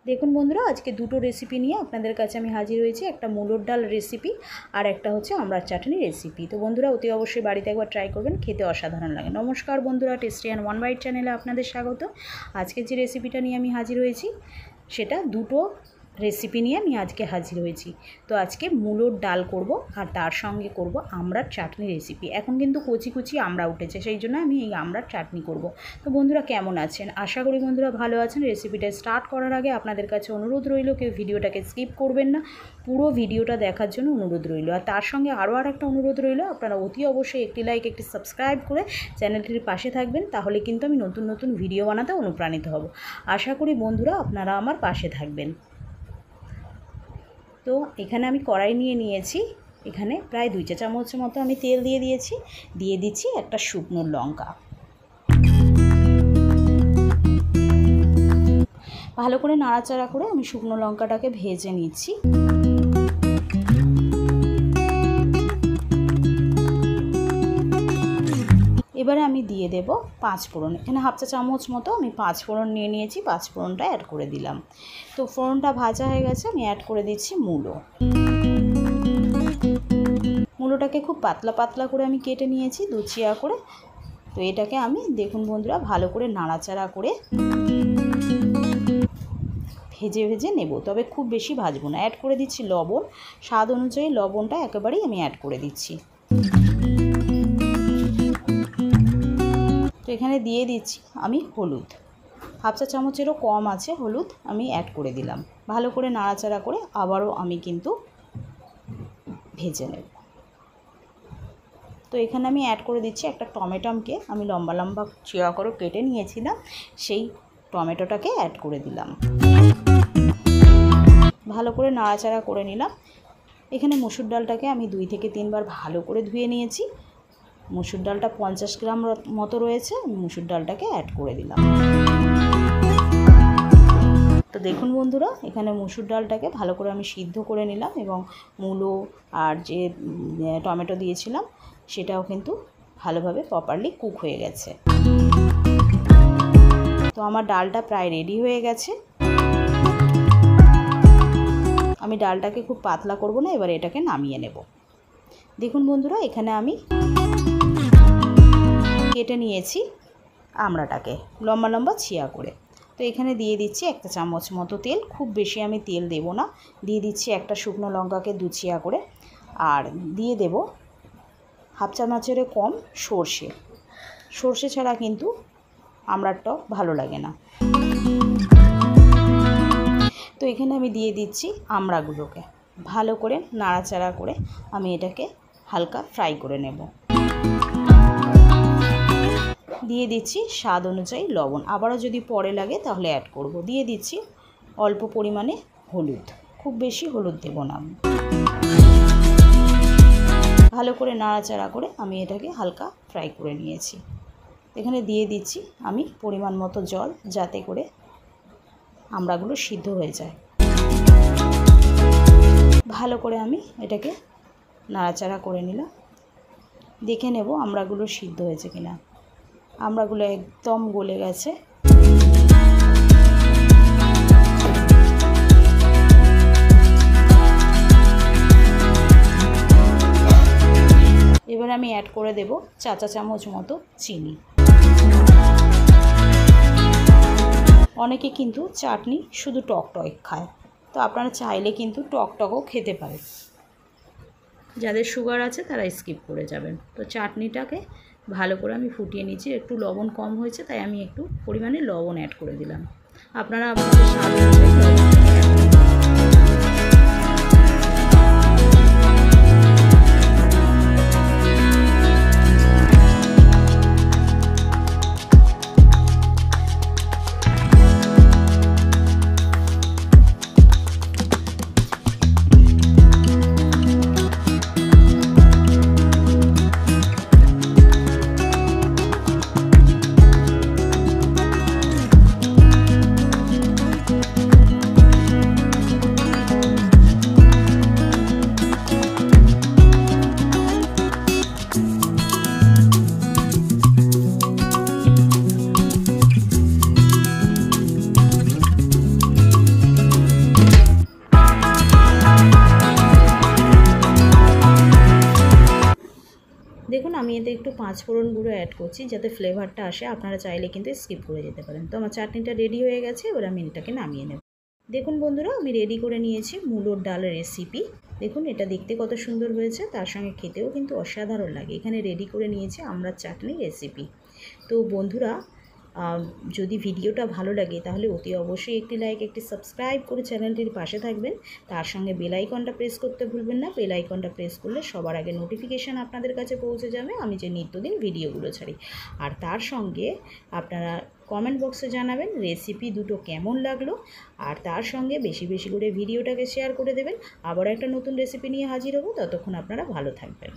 দেখুন বন্ধুরা, আজকে দুটো রেসিপি নিয়ে আপনাদের কাছে আমি হাজির হয়েছি। একটা মুলোর ডাল রেসিপি আর একটা হচ্ছে আমড়ার চাটনি রেসিপি। তো বন্ধুরা অতি অবশ্যই বাড়িতে একবার ট্রাই করবেন, খেতে অসাধারণ লাগে। নমস্কার বন্ধুরা, টেস্টি অ্যান্ড ওয়ান বাইট চ্যানেলে আপনাদের স্বাগত। আজকে যে রেসিপিটা নিয়ে আমি হাজির হয়েছি সেটা দুটো রেসিপি নিয়ে আমি আজকে হাজির হয়েছি। তো আজকে মুলোর ডাল করব আর তার সঙ্গে করব আমড়ার চাটনি রেসিপি। এখন কিন্তু কচি কচি আমড়া উঠেছে, সেই জন্য আমি এই আমড়ার চাটনি করব। তো বন্ধুরা কেমন আছেন? আশা করি বন্ধুরা ভালো আছেন। রেসিপিটা স্টার্ট করার আগে আপনাদের কাছে অনুরোধ রইল, কেউ ভিডিওটাকে স্কিপ করবেন না, পুরো ভিডিওটা দেখার জন্য অনুরোধ রইল। আর তার সঙ্গে আরও একটা অনুরোধ রইল, আপনারা অতি অবশ্যই একটি লাইক একটি সাবস্ক্রাইব করে চ্যানেলটির পাশে থাকবেন, তাহলে কিন্তু আমি নতুন নতুন ভিডিও বানাতে অনুপ্রাণিত হব। আশা করি বন্ধুরা আপনারা আমার পাশে থাকবেন। তো এখানে আমি কড়াই নিয়েছি, এখানে প্রায় 2 চা চামচের মতো আমি তেল দিয়ে দিচ্ছি একটা শুকনো লঙ্কা। ভালো করে নাড়াচাড়া করে আমি শুকনো লঙ্কাটাকে ভেজে নিচ্ছি। এবারে আমি দিয়ে দেব 5 ফোড়ন। এখানে হাফ চা চামচ মতো আমি 5 ফোড়ন নিয়েছি। 5 ফোড়নটা অ্যাড করে দিলাম। তো ফোড়নটা ভাজা হয়ে গেছে, আমি অ্যাড করে দিচ্ছি মূলোটাকে খুব পাতলা পাতলা করে আমি কেটে নিয়েছি, দুচিয়া করে। তো এটাকে আমি দেখুন বন্ধুরা ভালো করে নাড়াচাড়া করে ভেজে নেব, তবে খুব বেশি ভাজবো না। অ্যাড করে দিচ্ছি লবণ, স্বাদ অনুযায়ী লবণটা একেবারেই আমি অ্যাড করে দিচ্ছি। তো এখানে দিয়ে দিচ্ছি আমি হলুদ, হাফ চা চামচেরও কম আছে হলুদ, আমি অ্যাড করে দিলাম। ভালো করে নাড়াচাড়া করে আবারও আমি কিন্তু ভেজে নেব। তো এখানে আমি অ্যাড করে দিচ্ছি একটা টমেটোকে আমি লম্বা লম্বা চিরা করে কেটে নিয়েছিলাম, সেই টমেটোটাকে অ্যাড করে দিলাম। ভালো করে নাড়াচাড়া করে নিলাম। এখানে মসুর ডালটাকে আমি 2 থেকে 3 বার ভালো করে ধুয়ে নিয়েছি। মসুর ডালটা 50 গ্রাম মতো রয়েছে, আমি মসুর ডালটাকে অ্যাড করে দিলাম। তো দেখুন বন্ধুরা, এখানে মসুর ডালটাকে ভালো করে আমি সিদ্ধ করে নিলাম এবং মূলো আর যে টমেটো দিয়েছিলাম সেটাও কিন্তু ভালোভাবে প্রপারলি কুক হয়ে গেছে। তো আমার ডালটা প্রায় রেডি হয়ে গেছে। আমি ডালটাকে খুব পাতলা করব না, এবার এটাকে নামিয়ে নেব। দেখুন বন্ধুরা, এখানে আমি কেটে নিয়েছি আমড়াটাকে লম্বা লম্বা ছিয়া করে। তো এখানে দিয়ে দিচ্ছি 1 চামচ মতো তেল, খুব বেশি আমি তেল দেব না। দিয়ে দিচ্ছি একটা শুকনো লঙ্কাকে দুচিয়া করে, আর দিয়ে দেব হাফ চামচেরও কম সর্ষে ছাড়া কিন্তু আমড়ার টক ভালো লাগে না। তো এখানে আমি দিয়ে দিচ্ছি আমড়াগুলোকে ভালো করে নাড়াচাড়া করে আমি এটাকে হালকা ফ্রাই করে নেব। দিয়ে দিচ্ছি স্বাদ অনুযায়ী লবণ, আবারও যদি পরে লাগে তাহলে অ্যাড করব। দিয়ে দিচ্ছি অল্প পরিমাণে হলুদ, খুব বেশি হলুদ দেব না। ভালো করে নাড়াচাড়া করে আমি এটাকে হালকা ফ্রাই করে নিয়েছি। এখানে দিয়ে দিচ্ছি আমি পরিমাণ মতো জল, যাতে করে আমড়াগুলো সিদ্ধ হয়ে যায়। ভালো করে আমি এটাকে নাড়াচাড়া করে নিলাম। দেখে নেব আমড়াগুলো সিদ্ধ হয়েছে কিনা। আমড়াগুলো একদম গলে গেছে। এবার আমি অ্যাড করে দেব 4 চা চামচ মতো চিনি। অনেকে কিন্তু চাটনি শুধু টক খায়, তো আপনারা চাইলে কিন্তু টকও খেতে পারেন। যাদের সুগার আছে তারা স্কিপ করে যাবেন। তো চাটনিটাকে ভালো করে আমি ফুটিয়ে নিচ্ছি। একটু লবণ কম হয়েছে, তাই আমি একটু পরিমাণে লবণ অ্যাড করে দিলাম। আপনারা আপনাদের স্বাদ অনুযায়ী লবণ অ্যাড করবেন। আমি এতে একটু 5 ফোড়ন গুঁড়ো অ্যাড করছি যাতে ফ্লেভারটা আসে। আপনারা চাইলে কিন্তু স্কিপ করে যেতে পারেন। তো আমার চাটনিটা রেডি হয়ে গেছে, এবার আমি এটাকে নামিয়ে নেব। দেখুন বন্ধুরা, আমি রেডি করে নিয়েছি মূলোর ডাল রেসিপি। দেখুন এটা দেখতে কত সুন্দর হয়েছে, তার সঙ্গে খেতেও কিন্তু অসাধারণ লাগে। এখানে রেডি করে নিয়েছি আমড়ার চাটনি রেসিপি। তো বন্ধুরা, যদি ভিডিওটা ভালো লাগে তাহলে অতি অবশ্যই একটি লাইক, একটি সাবস্ক্রাইব করে চ্যানেলটির পাশে থাকবেন। তার সঙ্গে বেল আইকনটা প্রেস করতে ভুলবেন না। বেল আইকনটা প্রেস করলে সবার আগে নোটিফিকেশান আপনাদের কাছে পৌঁছে যাবে আমি যে নিত্যদিন ভিডিওগুলো ছাড়ি। আর তার সঙ্গে আপনারা কমেন্ট বক্সে জানাবেন রেসিপি দুটো কেমন লাগলো, আর তার সঙ্গে বেশি বেশি করে ভিডিওটাকে শেয়ার করে দেবেন। আবার একটা নতুন রেসিপি নিয়ে হাজির হব, ততক্ষণ আপনারা ভালো থাকবেন।